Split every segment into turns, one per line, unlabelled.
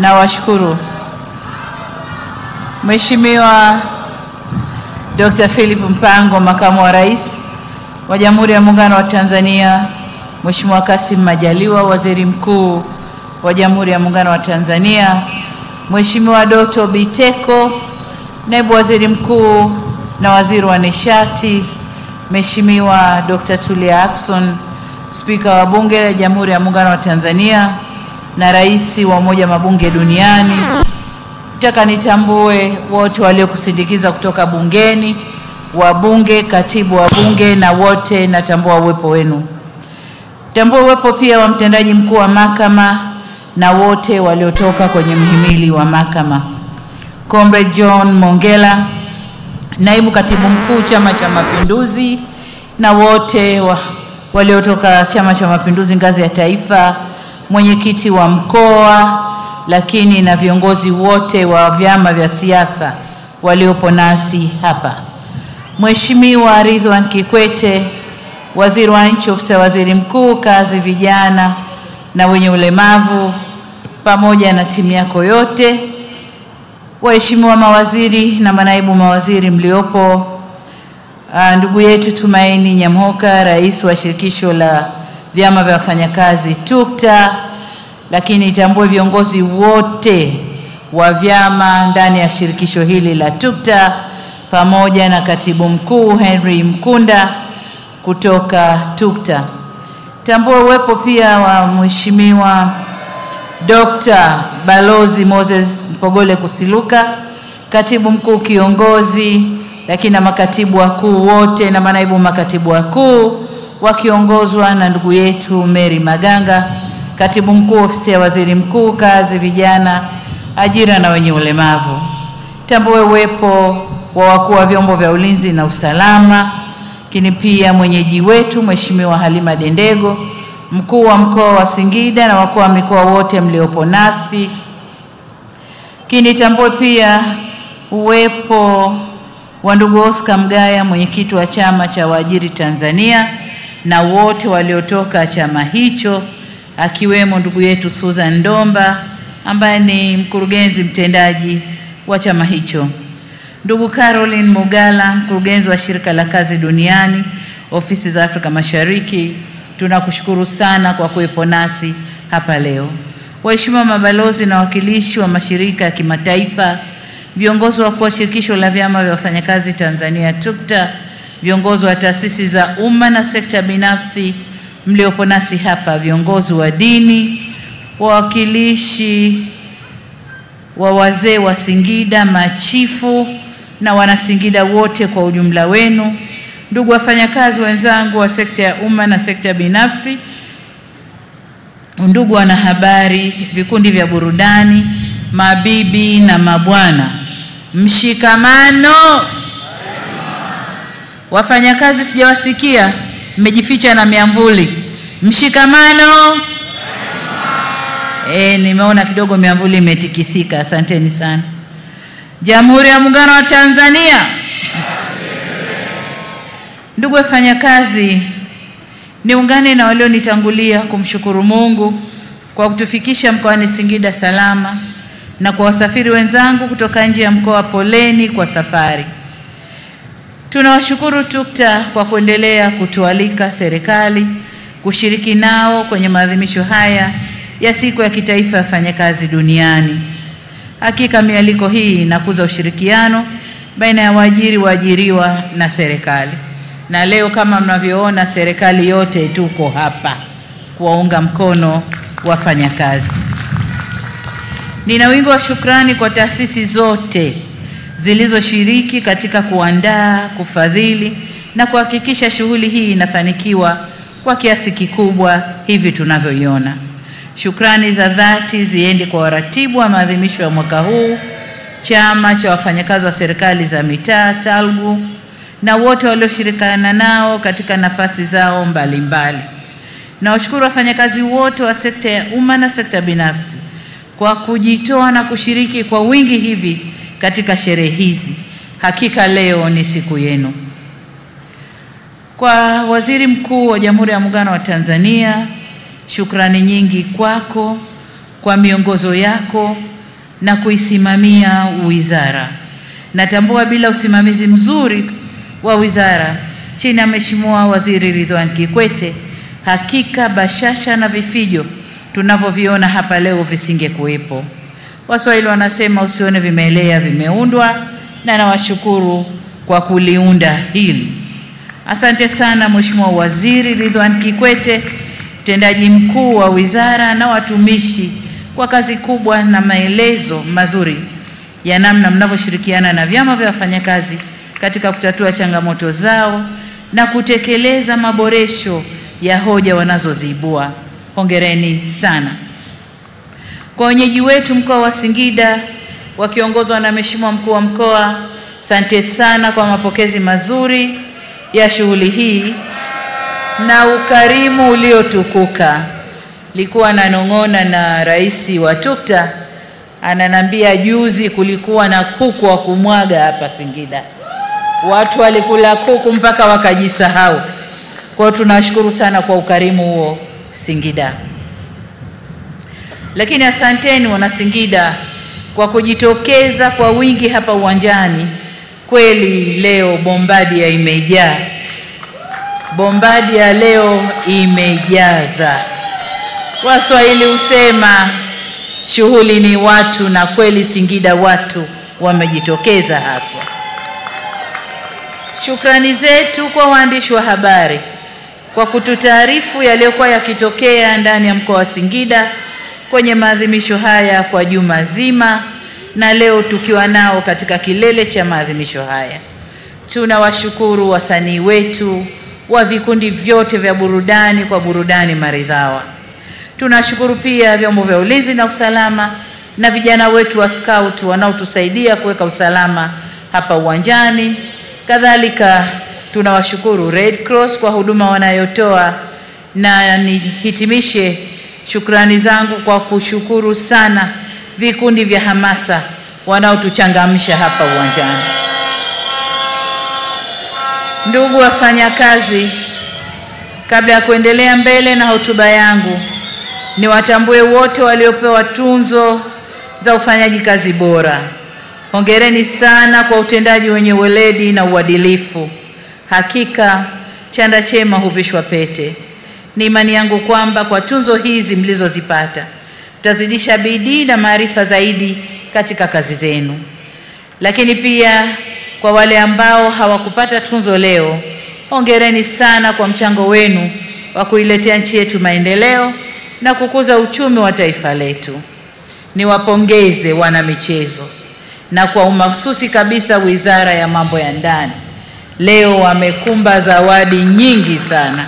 na washukuru Mheshimiwa Dr. Philip Mpango, Makamu wa Rais wa Jamhuri ya Muungano wa Tanzania, Mheshimiwa Kassim Majaliwa, Waziri Mkuu wa Jamhuri ya Muungano wa Tanzania, Mheshimiwa Doto Biteko, Naibu Waziri Mkuu na Waziri wa Nishati, Mheshimiwa Dr. Tulia Ackson, Spika wa Bunge la Jamhuri ya Muungano wa Tanzania na Rais wa Umoja wa Mabunge Duniani. Nataka nitambue wote waliokusindikiza kutoka bungeni, wabunge, katibu wa bunge na wote, natambua uwepo wenu. Tambua uwepo pia wa mtendaji mkuu wa mahakama na wote waliotoka kwenye mhimili wa mahakama. Comrade John Mongela, naibu katibu mkuu Chama cha Mapinduzi, na wote waliotoka Chama cha Mapinduzi ngazi ya taifa, mwenyekiti wa mkoa, lakini na viongozi wote wa vyama vya siasa waliopo nasi hapa. Mheshimiwa Ridwan Kikwete, Waziri wa Nchi, Ofisi ya Waziri Mkuu, Kazi, Vijana na Wenye Ulemavu, pamoja na timu yako yote. Waheshimiwa mawaziri na manaibu mawaziri mliopo, ndugu yetu Tumaini Nyamhoka, Rais wa Shirikisho la Vyama vya Wafanyakazi TUCTA, lakini tambue viongozi wote wa vyama ndani ya shirikisho hili la TUCTA, pamoja na Katibu Mkuu Henry Mkunda kutoka TUCTA. Tambua uwepo pia wa Mheshimiwa Dr. Balozi Moses Mpogole Kusiluka, Katibu Mkuu Kiongozi, lakini na makatibu wakuu wote na manaibu makatibu wakuu wakiongozwa na ndugu yetu Mary Maganga, Katibu Mkuu Ofisi ya Waziri Mkuu, Kazi, Vijana, Ajira na Wenye Ulemavu. Tambue uwepo wa wakuu wa vyombo vya ulinzi na usalama, lakini pia mwenyeji wetu Mheshimiwa Halima Dendego, mkuu wa mkoa wa Singida na wakuu wa mikoa wote mliopo nasi. Kinitambue pia uwepo wa ndugu Oscar Mgaya, mwenyekiti wa Chama cha Waajiri Tanzania, na wote waliotoka chama hicho, akiwemo ndugu yetu Susan Ndomba ambaye ni mkurugenzi mtendaji wa chama hicho. Ndugu Caroline Mugala, mkurugenzi wa Shirika la Kazi Duniani, Ofisi za Afrika Mashariki, tunakushukuru sana kwa kuwepo nasi hapa leo. Waheshimiwa mabalozi na wakilishi wa mashirika ya kimataifa, viongozi wa Shirikisho la Vyama vya Wafanyakazi Tanzania TUCTA, viongozi wa taasisi za umma na sekta binafsi mliopo nasi hapa, viongozi wa dini, wawakilishi wa wazee wa Singida, machifu na wanasingida wote kwa ujumla wenu, ndugu wafanyakazi wenzangu wa sekta ya umma na sekta binafsi, ndugu wanahabari, vikundi vya burudani, mabibi na mabwana, mshikamano. Wafanyakazi sijawasikia, mmejificha na miamvuli. Mshikamano. Nimeona kidogo miamvuli imetikisika. Asanteni sana. Jamhuri ya Muungano wa Tanzania. Ndugu wafanyakazi, niungane na walionitangulia kumshukuru Mungu kwa kutufikisha mkoani Singida salama, na kwa wasafiri wenzangu kutoka nje ya mkoa, poleni kwa safari. Tunawashukuru TUCTA kwa kuendelea kutualika serikali kushiriki nao kwenye maadhimisho haya ya siku ya kitaifa ya wafanyakazi duniani. Hakika mialiko hii inakuza ushirikiano baina ya waajiri, waajiriwa na serikali. Na leo kama mnavyoona, serikali yote tuko hapa kuwaunga mkono wafanyakazi. Nina wingi wa shukrani kwa taasisi zote zilizoshiriki katika kuandaa, kufadhili na kuhakikisha shughuli hii inafanikiwa kwa kiasi kikubwa hivi tunavyoiona. Shukrani za dhati ziende kwa waratibu wa maadhimisho ya mwaka huu, Chama cha Wafanyakazi wa Serikali za Mitaa TALGU, na wote walioshirikiana nao katika nafasi zao mbalimbali. Na washukuru wafanyakazi wote wa sekta ya umma na sekta binafsi kwa kujitoa na kushiriki kwa wingi hivi katika sherehe hizi. Hakika leo ni siku yenu. Kwa Waziri Mkuu wa Jamhuri ya Muungano wa Tanzania, shukrani nyingi kwako kwa miongozo yako na kuisimamia wizara. Natambua bila usimamizi mzuri wa wizara chini ya Mheshimiwa Waziri Ridhiwani Kikwete, hakika bashasha na vifijo tunavyoviona hapa leo visingekuwepo. Waswahili wanasema usione vimelea vimeundwa, na nawashukuru kwa kuliunda hili. Asante sana Mheshimiwa Waziri Ridhiwani Kikwete, mtendaji mkuu wa wizara na watumishi, kwa kazi kubwa na maelezo mazuri ya namna mnavyoshirikiana na vyama vya wafanyakazi katika kutatua changamoto zao na kutekeleza maboresho ya hoja wanazoziibua. Hongereni sana. Kwa wenyeji wetu mkoa wa Singida wakiongozwa na Mheshimiwa mkuu wa mkoa, asante sana kwa mapokezi mazuri ya shughuli hii na ukarimu uliotukuka. Likuwa nanong'ona na rais wa TUCTA, ananambia juzi kulikuwa na kuku wa kumwaga hapa Singida. Watu walikula kuku mpaka wakajisahau. Kwa hiyo tunashukuru sana kwa ukarimu huo Singida. Lakini asanteni wana Singida kwa kujitokeza kwa wingi hapa uwanjani. Kweli leo Bombadia imejaa. Bombadia leo imejaza. Waswahili husema shughuli ni watu, na kweli Singida watu wamejitokeza haswa. Shukrani zetu kwa waandishi wa habari kwa kututaarifu yaliyokuwa yakitokea ndani ya mkoa wa Singida kwenye maadhimisho haya kwa juma zima, na leo tukiwa nao katika kilele cha maadhimisho haya. Tunawashukuru wasanii wetu wa vikundi vyote vya burudani kwa burudani maridhawa. Tunashukuru pia vyombo vya ulinzi na usalama na vijana wetu wa scout wanaotusaidia kuweka usalama hapa uwanjani. Kadhalika tunawashukuru Red Cross kwa huduma wanayotoa, na nihitimishe shukrani zangu kwa kushukuru sana vikundi vya hamasa wanaotuchangamsha hapa uwanjani. Ndugu wafanyakazi, kabla ya kuendelea mbele na hotuba yangu, niwatambue wote waliopewa tunzo za ufanyaji kazi bora. Hongereni sana kwa utendaji wenye weledi na uadilifu. Hakika chanda chema huvishwa pete. Ni imani yangu kwamba kwa tunzo hizi mlizozipata mtazidisha bidii na maarifa zaidi katika kazi zenu. Lakini pia kwa wale ambao hawakupata tunzo leo, hongereni sana kwa mchango wenu wa kuiletea nchi yetu maendeleo na kukuza uchumi wa taifa letu. Niwapongeze wana michezo, na kwa umahususi kabisa Wizara ya Mambo ya Ndani. Leo wamekumba zawadi nyingi sana.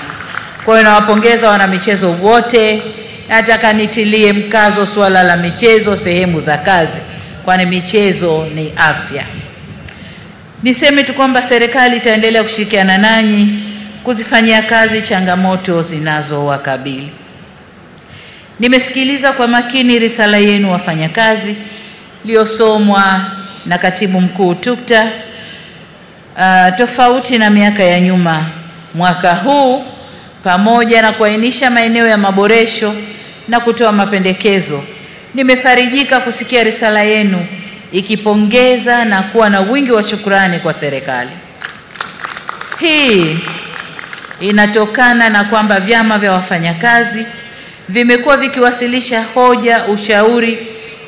Kwa hiyo nawapongeza wana michezo wote. Nataka nitilie mkazo swala la michezo sehemu za kazi, kwani michezo ni afya. Niseme tu kwamba serikali itaendelea kushirikiana nanyi kuzifanyia kazi changamoto zinazowakabili. Nimesikiliza kwa makini risala yenu wafanyakazi iliyosomwa na Katibu Mkuu TUCTA. Tofauti na miaka ya nyuma, mwaka huu pamoja na kuainisha maeneo ya maboresho na kutoa mapendekezo, nimefarijika kusikia risala yenu ikipongeza na kuwa na wingi wa shukrani kwa serikali. Hii inatokana na kwamba vyama vya wafanyakazi vimekuwa vikiwasilisha hoja, ushauri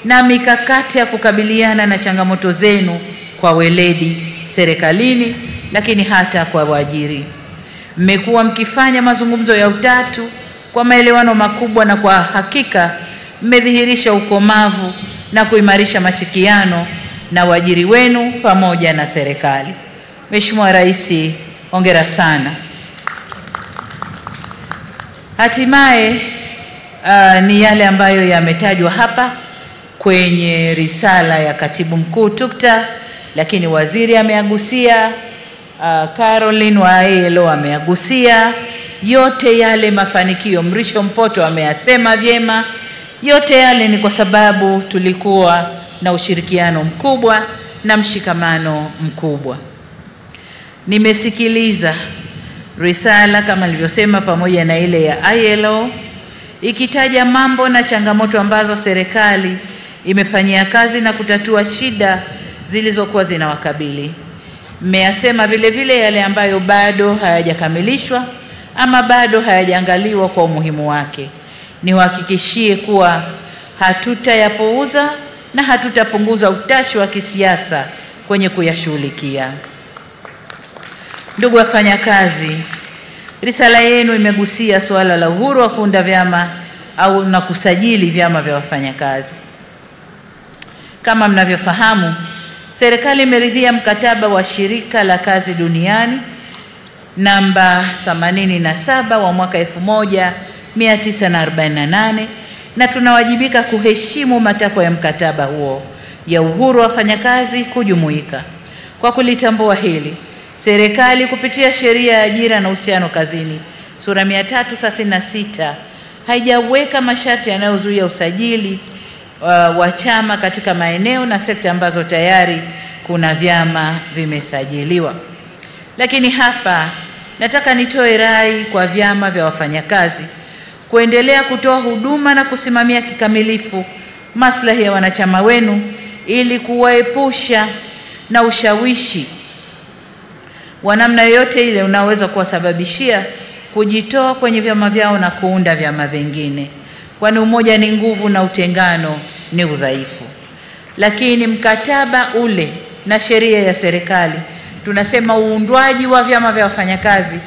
na mikakati ya kukabiliana na changamoto zenu kwa weledi serikalini, lakini hata kwa waajiri. Mmekuwa mkifanya mazungumzo ya utatu kwa maelewano makubwa, na kwa hakika mmedhihirisha ukomavu na kuimarisha mashirikiano na waajiri wenu pamoja na serikali. Mheshimiwa Rais, hongera sana. Hatimaye ni yale ambayo yametajwa hapa kwenye risala ya Katibu Mkuu TUCTA, lakini waziri ameagusia, Caroline wa ILO ameagusia. Yote yale mafanikio Mrisho Mpoto ameyasema vyema. Yote yale ni kwa sababu tulikuwa na ushirikiano mkubwa na mshikamano mkubwa. Nimesikiliza risala kama nilivyosema pamoja na ile ya ILO ikitaja mambo na changamoto ambazo serikali imefanyia kazi na kutatua shida zilizokuwa zinawakabili. Mmeyasema vile vile yale ambayo bado hayajakamilishwa ama bado hayajaangaliwa kwa umuhimu wake. Niwahakikishie kuwa hatutayapuuza na hatutapunguza utashi wa kisiasa kwenye kuyashughulikia. Ndugu wafanyakazi, risala yenu imegusia suala la uhuru wa kuunda vyama au na kusajili vyama vya wafanyakazi. Kama mnavyofahamu, serikali imeridhia mkataba wa shirika la kazi duniani namba 87 wa mwaka 1948 na tunawajibika kuheshimu matakwa ya mkataba huo ya uhuru wa wafanyakazi kujumuika. Kwa kulitambua hili, serikali kupitia sheria ya ajira na uhusiano kazini sura 336 haijaweka masharti yanayozuia usajili wa chama katika maeneo na sekta ambazo tayari kuna vyama vimesajiliwa. Lakini hapa nataka nitoe rai kwa vyama vya wafanyakazi kuendelea kutoa huduma na kusimamia kikamilifu maslahi ya wanachama wenu ili kuwaepusha na ushawishi wa namna yoyote ile unaweza kuwasababishia kujitoa kwenye vyama vyao na kuunda vyama vingine, kwani umoja ni nguvu na utengano ni udhaifu. Lakini mkataba ule na sheria ya serikali tunasema uundwaji wa vyama vya wafanyakazi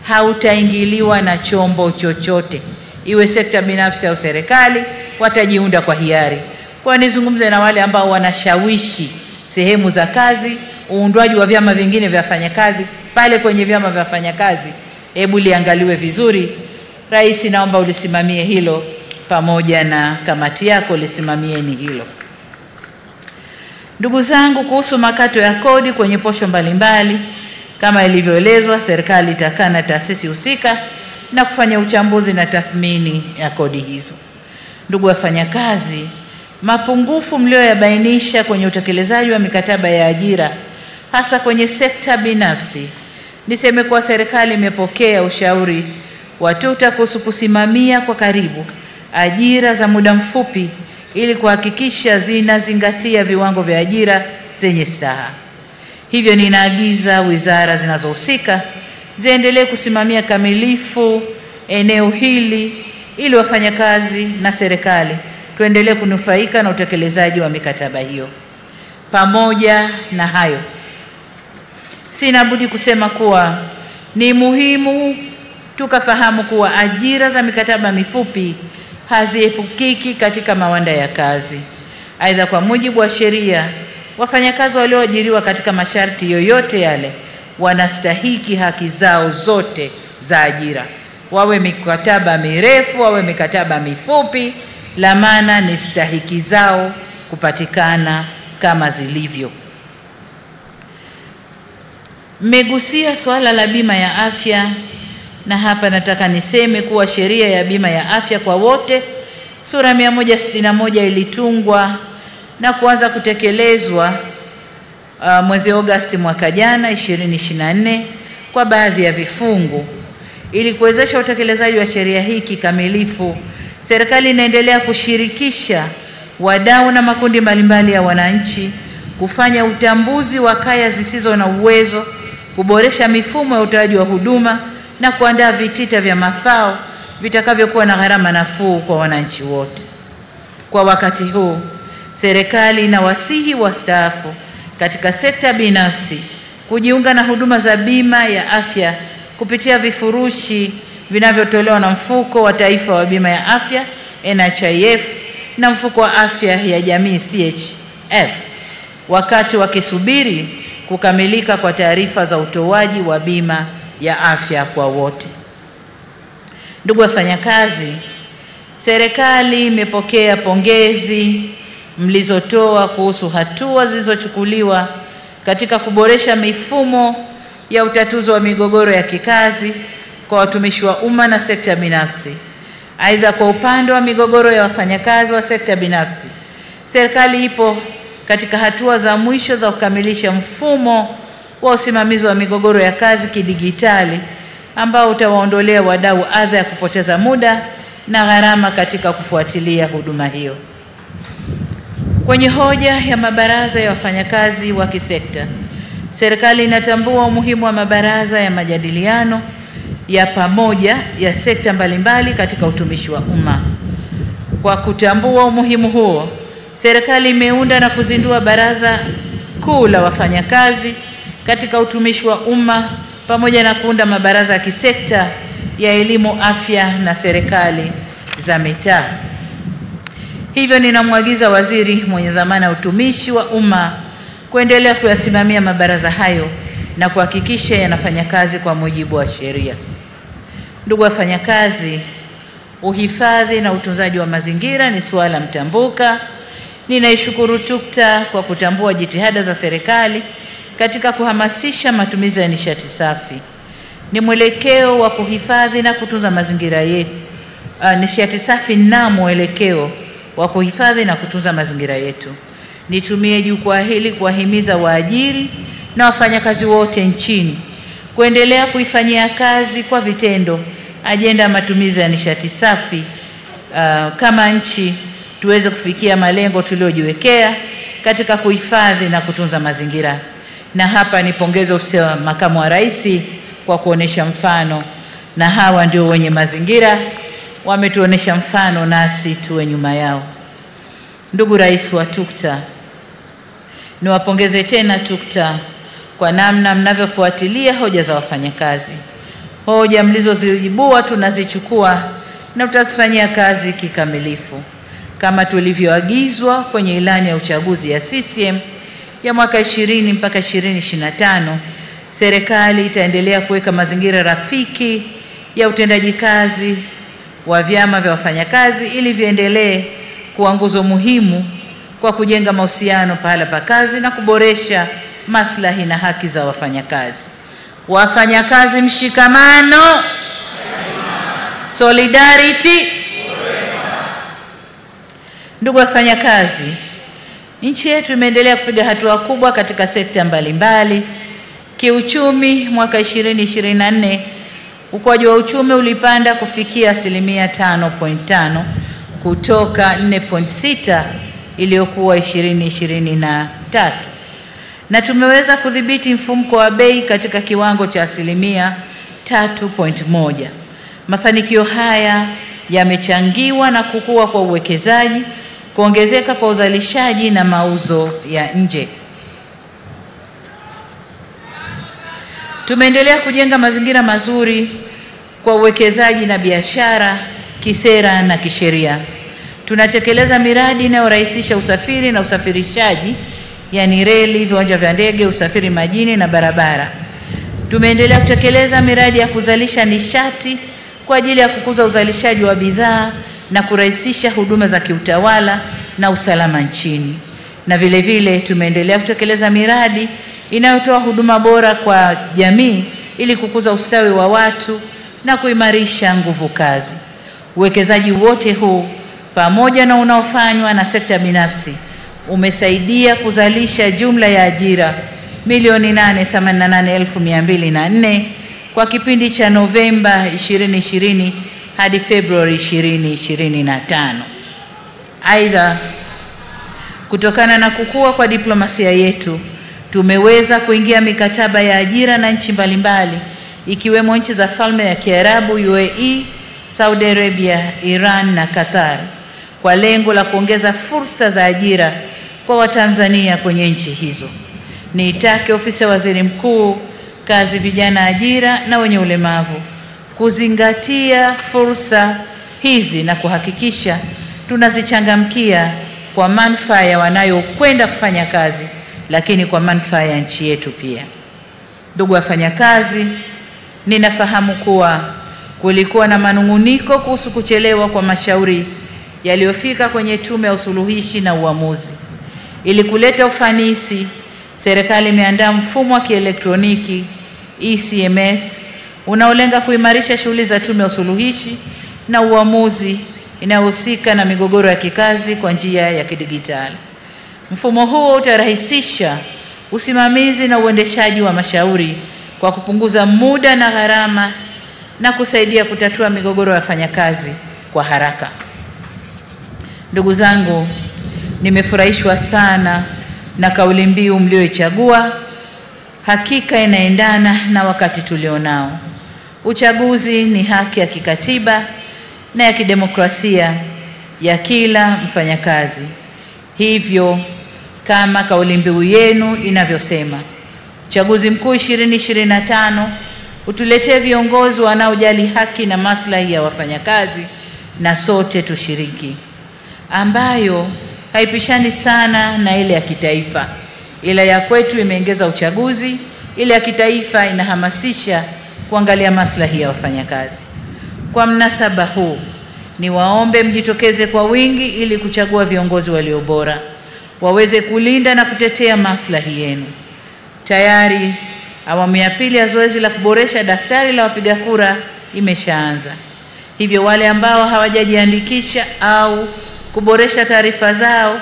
hautaingiliwa na chombo chochote, iwe sekta binafsi au serikali, watajiunda kwa hiari. Kwa nizungumze na wale ambao wanashawishi sehemu za kazi uundwaji wa vyama vingine vya wafanyakazi pale kwenye vyama vya wafanyakazi, hebu liangaliwe vizuri. Rais, naomba ulisimamie hilo pamoja na kamati yako, lisimamieni hilo. Ndugu zangu, kuhusu makato ya kodi kwenye posho mbalimbali, kama ilivyoelezwa, serikali itakaa na taasisi husika na kufanya uchambuzi na tathmini ya kodi hizo. Ndugu wafanyakazi, mapungufu mlioyabainisha kwenye utekelezaji wa mikataba ya ajira hasa kwenye sekta binafsi, niseme kuwa serikali imepokea ushauri wa TUTA kuhusu kusimamia kwa karibu ajira za muda mfupi ili kuhakikisha zinazingatia viwango vya ajira zenye staha. Hivyo ninaagiza wizara zinazohusika ziendelee kusimamia kamilifu eneo hili ili wafanyakazi na serikali tuendelee kunufaika na utekelezaji wa mikataba hiyo. Pamoja na hayo, sina budi kusema kuwa ni muhimu tukafahamu kuwa ajira za mikataba mifupi haziepukiki katika mawanda ya kazi. Aidha, kwa mujibu wa sheria, wafanyakazi walioajiriwa katika masharti yoyote yale wanastahiki haki zao zote za ajira, wawe mikataba mirefu wawe mikataba mifupi, la maana ni stahiki zao kupatikana kama zilivyo. Mmegusia swala la bima ya afya, na hapa nataka niseme kuwa sheria ya bima ya afya kwa wote sura 161 ilitungwa na kuanza kutekelezwa mwezi Agosti mwaka jana 2024 kwa baadhi ya vifungu. Ili kuwezesha utekelezaji wa sheria hii kikamilifu, serikali inaendelea kushirikisha wadau na makundi mbalimbali ya wananchi, kufanya utambuzi wa kaya zisizo na uwezo, kuboresha mifumo ya utoaji wa huduma na kuandaa vitita vya mafao vitakavyokuwa na gharama nafuu kwa wananchi wote. Kwa wakati huu, serikali inawasihi wastaafu katika sekta binafsi kujiunga na huduma za bima ya afya kupitia vifurushi vinavyotolewa na mfuko wa taifa wa bima ya afya NHIF na mfuko wa afya ya jamii CHF, wakati wakisubiri kukamilika kwa taarifa za utoaji wa bima ya afya kwa wote. Ndugu wafanyakazi, serikali imepokea pongezi mlizotoa kuhusu hatua zilizochukuliwa katika kuboresha mifumo ya utatuzi wa migogoro ya kikazi kwa watumishi wa umma na sekta binafsi. Aidha, kwa upande wa migogoro ya wafanyakazi wa sekta binafsi, serikali ipo katika hatua za mwisho za kukamilisha mfumo wa usimamizi wa migogoro ya kazi kidigitali ambao utawaondolea wadau adha ya kupoteza muda na gharama katika kufuatilia huduma hiyo. Kwenye hoja ya mabaraza ya wafanyakazi wa kisekta, serikali inatambua umuhimu wa mabaraza ya majadiliano ya pamoja ya sekta mbalimbali katika utumishi wa umma. Kwa kutambua umuhimu huo, serikali imeunda na kuzindua Baraza Kuu la Wafanyakazi katika utumishi wa umma pamoja na kuunda mabaraza ya kisekta ya elimu, afya na serikali za mitaa. Hivyo ninamwagiza waziri mwenye dhamana ya utumishi wa umma kuendelea kuyasimamia mabaraza hayo na kuhakikisha yanafanya kazi kwa mujibu wa sheria. Ndugu wafanyakazi, uhifadhi na utunzaji wa mazingira ni suala mtambuka. Ninaishukuru TUCTA kwa kutambua jitihada za serikali katika kuhamasisha matumizi ya nishati safi. Ni mwelekeo wa kuhifadhi na kutunza mazingira yetu. Nishati safi na mwelekeo wa kuhifadhi na kutunza mazingira yetu. Nitumie jukwaa hili kuwahimiza waajiri na wafanyakazi wote nchini kuendelea kuifanyia kazi kwa vitendo ajenda ya matumizi ya nishati safi, kama nchi tuweze kufikia malengo tuliojiwekea katika kuhifadhi na kutunza mazingira. Na hapa nipongeze ofisi ya Makamu wa Rais kwa kuonesha mfano, na hawa ndio wenye mazingira, wametuonesha mfano nasi tuwe nyuma yao. Ndugu Rais wa TUCTA, niwapongeze tena TUCTA kwa namna mnavyofuatilia hoja za wafanyakazi. Hoja mlizoziibua tunazichukua na tutazifanyia kazi kikamilifu. Kama tulivyoagizwa kwenye ilani ya uchaguzi ya CCM ya mwaka 20 mpaka 2025, serikali itaendelea kuweka mazingira rafiki ya utendaji kazi wa vyama vya wafanyakazi ili viendelee kuwa nguzo muhimu kwa kujenga mahusiano pahala pa kazi na kuboresha maslahi na haki za wafanyakazi. Wafanyakazi mshikamano, solidarity. Ndugu wafanyakazi, nchi yetu imeendelea kupiga hatua kubwa katika sekta mbalimbali. Kiuchumi, mwaka 2024 ukuaji wa uchumi ulipanda kufikia 5.5 kutoka 4.6 iliyokuwa 2023, na tumeweza kudhibiti mfumuko wa bei katika kiwango cha 3.1. Mafanikio haya yamechangiwa na kukua kwa uwekezaji, kuongezeka kwa uzalishaji na mauzo ya nje. Tumeendelea kujenga mazingira mazuri kwa uwekezaji na biashara kisera na kisheria. Tunatekeleza miradi inayorahisisha usafiri na usafirishaji, yani reli, viwanja vya ndege, usafiri majini na barabara. Tumeendelea kutekeleza miradi ya kuzalisha nishati kwa ajili ya kukuza uzalishaji wa bidhaa na kurahisisha huduma za kiutawala na usalama nchini. Na vile vile tumeendelea kutekeleza miradi inayotoa huduma bora kwa jamii ili kukuza ustawi wa watu na kuimarisha nguvu kazi. Uwekezaji wote huu pamoja na unaofanywa na sekta binafsi umesaidia kuzalisha jumla ya ajira 888,204 kwa kipindi cha Novemba 2020 hadi Februari 2025. Aidha, kutokana na kukua kwa diplomasia yetu, tumeweza kuingia mikataba ya ajira na nchi mbalimbali ikiwemo nchi za Falme ya Kiarabu, UAE, Saudi Arabia, Iran na Qatar, kwa lengo la kuongeza fursa za ajira kwa Watanzania kwenye nchi hizo. Niitake ofisi ya Waziri Mkuu, Kazi, Vijana, Ajira na Wenye Ulemavu kuzingatia fursa hizi na kuhakikisha tunazichangamkia kwa manufaa ya wanayokwenda kufanya kazi, lakini kwa manufaa ya nchi yetu pia. Ndugu wafanyakazi, ninafahamu kuwa kulikuwa na manunguniko kuhusu kuchelewa kwa mashauri yaliyofika kwenye Tume ya Usuluhishi na Uamuzi. Ili kuleta ufanisi, serikali imeandaa mfumo wa kielektroniki ECMS unaolenga kuimarisha shughuli za Tume ya Usuluhishi na Uamuzi inayohusika na migogoro ya kikazi kwa njia ya kidigitali. Mfumo huo utarahisisha usimamizi na uendeshaji wa mashauri kwa kupunguza muda na gharama na kusaidia kutatua migogoro ya wafanyakazi kwa haraka. Ndugu zangu, nimefurahishwa sana na kauli mbiu mlioichagua. Hakika inaendana na wakati tulionao. Uchaguzi ni haki ya kikatiba na ya kidemokrasia ya kila mfanyakazi. Hivyo kama kauli mbiu yenu inavyosema, uchaguzi mkuu 2025 utuletee viongozi wanaojali haki na maslahi ya wafanyakazi na sote tushiriki, ambayo haipishani sana na ile ya kitaifa, ila ya kwetu imeongeza uchaguzi, ile ya kitaifa inahamasisha kuangalia maslahi ya wafanyakazi. Kwa mnasaba huu, niwaombe mjitokeze kwa wingi ili kuchagua viongozi walio bora, waweze kulinda na kutetea maslahi yenu. Tayari awamu ya pili ya zoezi la kuboresha daftari la wapiga kura imeshaanza. Hivyo wale ambao hawajajiandikisha au kuboresha taarifa zao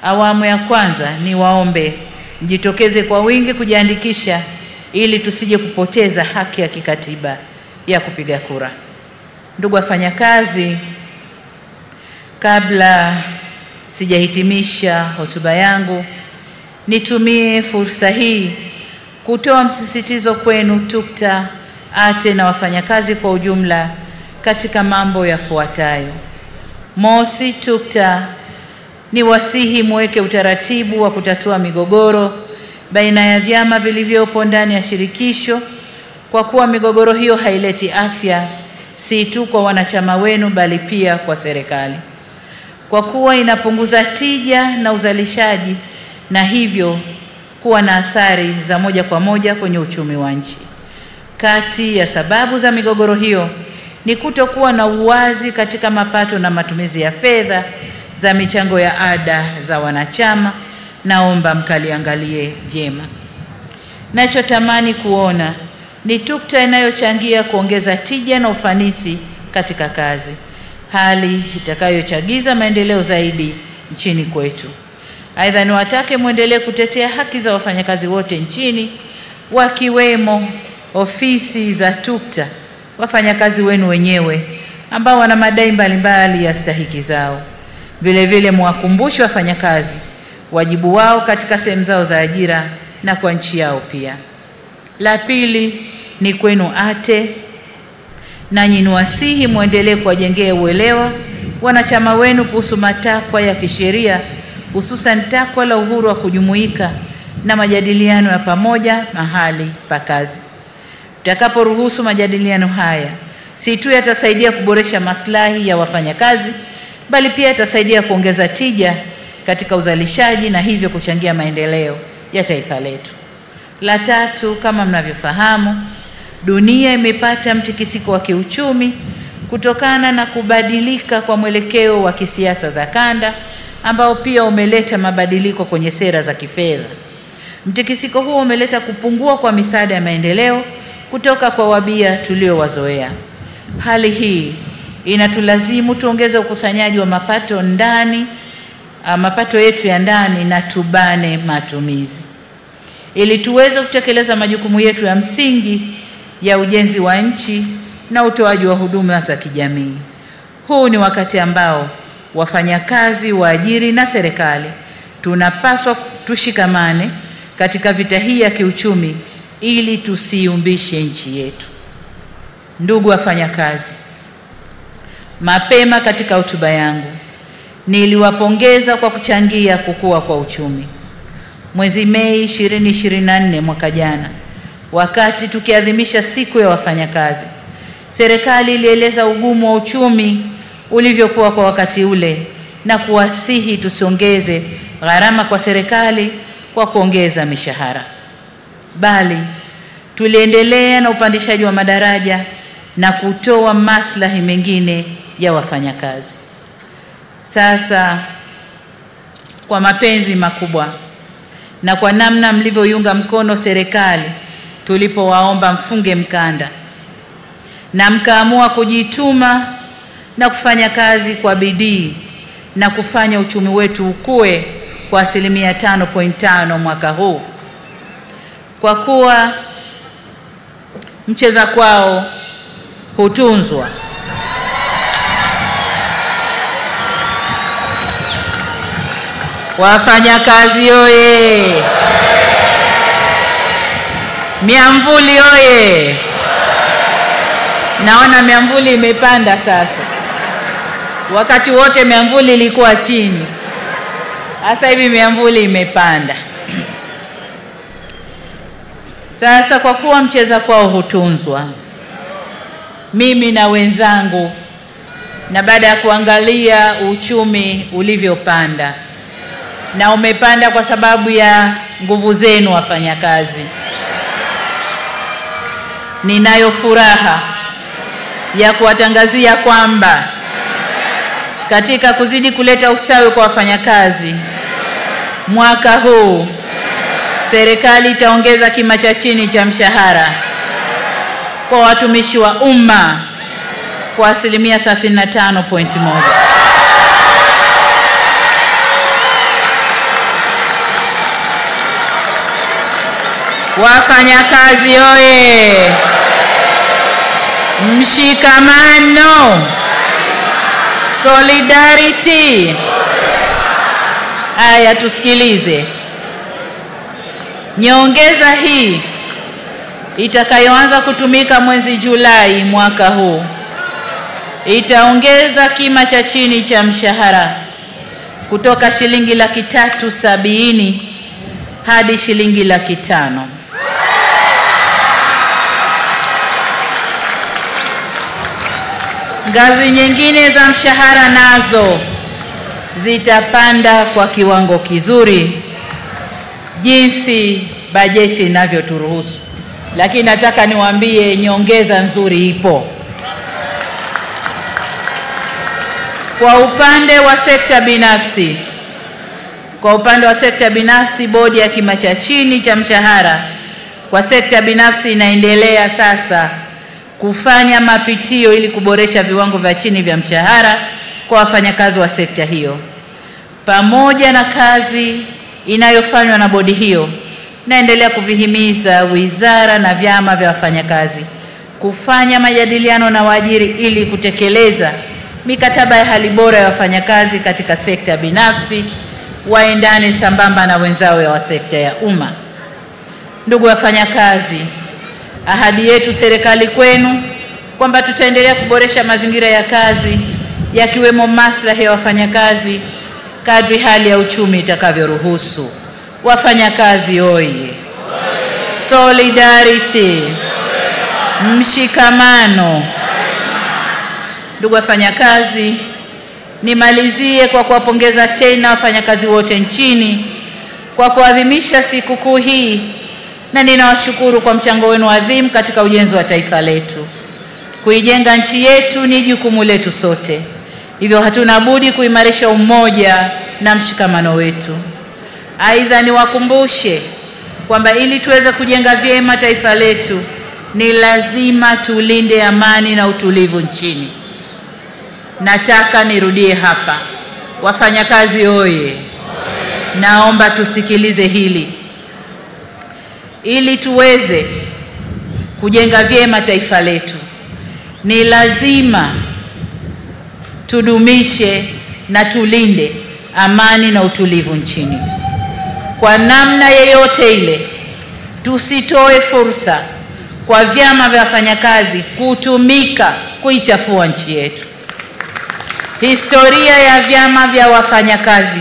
awamu ya kwanza, niwaombe mjitokeze kwa wingi kujiandikisha ili tusije kupoteza haki ya kikatiba ya kupiga kura. Ndugu wafanyakazi, kabla sijahitimisha hotuba yangu, nitumie fursa hii kutoa msisitizo kwenu TUCTA, ATE na wafanyakazi kwa ujumla katika mambo yafuatayo. Mosi, TUCTA ni wasihi muweke utaratibu wa kutatua migogoro baina ya vyama vilivyopo ndani ya shirikisho, kwa kuwa migogoro hiyo haileti afya si tu kwa wanachama wenu bali pia kwa serikali, kwa kuwa inapunguza tija na uzalishaji na hivyo kuwa na athari za moja kwa moja kwenye uchumi wa nchi. Kati ya sababu za migogoro hiyo ni kutokuwa na uwazi katika mapato na matumizi ya fedha za michango ya ada za wanachama. Naomba mkaliangalie vyema. Nachotamani kuona ni TUCTA inayochangia kuongeza tija na ufanisi katika kazi, hali itakayochagiza maendeleo zaidi nchini kwetu. Aidha, niwatake muendelee kutetea haki za wafanyakazi wote nchini, wakiwemo ofisi za TUCTA, wafanyakazi wenu wenyewe ambao wana madai mbalimbali ya stahiki zao. Vile vile mwakumbushe wafanyakazi wajibu wao katika sehemu zao za ajira na kwa nchi yao pia. La pili ni kwenu ATE, nanyi niwasihi muendelee kuwajengea uelewa wanachama wenu kuhusu matakwa ya kisheria, hususan takwa la uhuru wa kujumuika na majadiliano ya pamoja mahali pa kazi. Tutakaporuhusu majadiliano haya, si tu yatasaidia kuboresha maslahi ya wafanyakazi, bali pia yatasaidia kuongeza tija katika uzalishaji na hivyo kuchangia maendeleo ya taifa letu. La tatu, kama mnavyofahamu, dunia imepata mtikisiko wa kiuchumi kutokana na kubadilika kwa mwelekeo wa kisiasa za kanda, ambao pia umeleta mabadiliko kwenye sera za kifedha. Mtikisiko huo umeleta kupungua kwa misaada ya maendeleo kutoka kwa wabia tuliowazoea. Hali hii inatulazimu tuongeze ukusanyaji wa mapato yetu ya ndani na tubane matumizi ili tuweze kutekeleza majukumu yetu ya msingi ya ujenzi wa nchi na utoaji wa huduma za kijamii. Huu ni wakati ambao wafanyakazi, waajiri na serikali tunapaswa tushikamane katika vita hii ya kiuchumi ili tusiumbishe nchi yetu. Ndugu wafanyakazi, mapema katika hotuba yangu niliwapongeza kwa kuchangia kukua kwa uchumi. Mwezi Mei 2024 mwaka jana, wakati tukiadhimisha siku ya wafanyakazi, serikali ilieleza ugumu wa uchumi ulivyokuwa kwa wakati ule na kuwasihi tusiongeze gharama kwa serikali kwa kuongeza mishahara, bali tuliendelea na upandishaji wa madaraja na kutoa maslahi mengine ya wafanyakazi. Sasa kwa mapenzi makubwa na kwa namna mlivyoiunga mkono serikali tulipowaomba mfunge mkanda na mkaamua kujituma na kufanya kazi kwa bidii na kufanya uchumi wetu ukue kwa 5.5% mwaka huu, kwa kuwa mcheza kwao hutunzwa. Wafanyakazi oye! Miamvuli oye! Naona miamvuli imepanda sasa. Wakati wote miamvuli ilikuwa chini. Sasa hivi miamvuli imepanda. Sasa kwa kuwa mcheza kwao hutunzwa, mimi na wenzangu, na baada ya kuangalia uchumi ulivyopanda, na umepanda kwa sababu ya nguvu zenu wafanyakazi, ninayo furaha ya kuwatangazia kwamba katika kuzidi kuleta usawi kwa wafanyakazi, mwaka huu serikali itaongeza kima cha chini cha mshahara kwa watumishi wa umma kwa 35.1%. Wafanyakazi oye! Mshikamano, solidarity. Aya, tusikilize. Nyongeza hii itakayoanza kutumika mwezi Julai mwaka huu itaongeza kima cha chini cha mshahara kutoka shilingi 370,000 hadi shilingi 500,000. Ngazi nyingine za mshahara nazo zitapanda kwa kiwango kizuri jinsi bajeti inavyoturuhusu. Lakini nataka niwaambie nyongeza nzuri ipo. Kwa upande wa sekta binafsi, bodi ya kima cha chini cha mshahara kwa sekta binafsi inaendelea sasa kufanya mapitio ili kuboresha viwango vya chini vya mshahara kwa wafanyakazi wa sekta hiyo. Pamoja na kazi inayofanywa na bodi hiyo, naendelea kuvihimiza wizara na vyama vya wafanyakazi kufanya majadiliano na waajiri ili kutekeleza mikataba ya hali bora ya wafanyakazi katika sekta binafsi, waendane sambamba na wenzao wa sekta ya umma. Ndugu wafanyakazi, ahadi yetu serikali kwenu kwamba tutaendelea kuboresha mazingira ya kazi yakiwemo maslahi ya wafanyakazi kadri hali ya uchumi itakavyoruhusu. Wafanyakazi oye! Solidarity, mshikamano. Ndugu wafanyakazi, nimalizie kwa kuwapongeza tena wafanyakazi wote nchini kwa kuadhimisha sikukuu hii, na ninawashukuru kwa mchango wenu adhimu katika ujenzi wa taifa letu. Kuijenga nchi yetu ni jukumu letu sote, hivyo hatuna budi kuimarisha umoja na mshikamano wetu. Aidha, niwakumbushe kwamba ili tuweze kujenga vyema taifa letu ni lazima tulinde amani na utulivu nchini. Nataka nirudie hapa, wafanyakazi oye! Naomba tusikilize hili. Ili tuweze kujenga vyema taifa letu ni lazima tudumishe na tulinde amani na utulivu nchini. Kwa namna yeyote ile, tusitoe fursa kwa vyama vya wafanyakazi kutumika kuichafua nchi yetu. Historia ya vyama vya wafanyakazi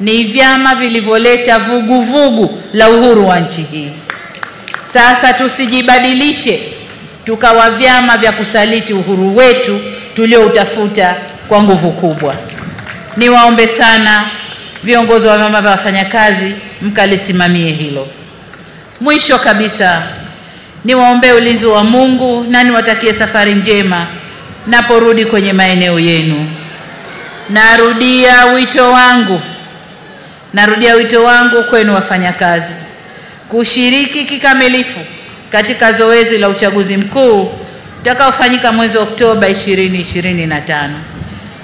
ni vyama vilivyoleta vuguvugu la uhuru wa nchi hii. Sasa tusijibadilishe tukawa vyama vya kusaliti uhuru wetu tulioutafuta kwa nguvu kubwa. Niwaombe sana viongozi wa vyama vya wafanyakazi mkalisimamie hilo. Mwisho kabisa, niwaombe ulinzi wa Mungu na niwatakie safari njema naporudi kwenye maeneo yenu. Narudia wito wangu kwenu wafanyakazi kushiriki kikamilifu katika zoezi la uchaguzi mkuu utakaofanyika mwezi Oktoba 2025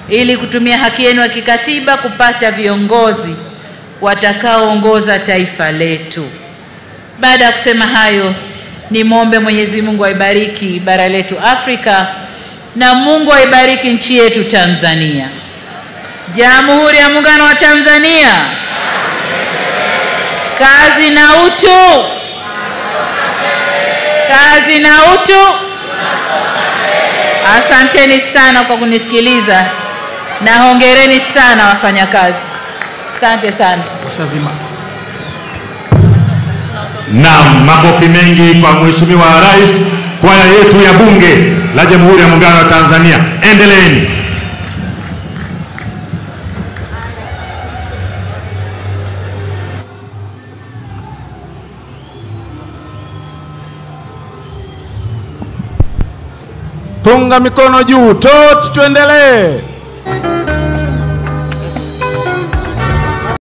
ili kutumia haki yenu ya kikatiba kupata viongozi watakaoongoza taifa letu. Baada ya kusema hayo, nimwombe Mwenyezi Mungu aibariki bara letu Afrika na Mungu aibariki nchi yetu Tanzania. Jamhuri ya Muungano wa Tanzania. Kazi na utu. Kazi na utu. Asanteni sana kwa kunisikiliza na hongereni sana wafanyakazi. Asante sana.
Naam, makofi mengi kwa Mheshimiwa Rais, kwaya yetu ya Bunge la Jamhuri ya Muungano wa Tanzania. Endeleeni.
Punga mikono juu, tochi tuendelee.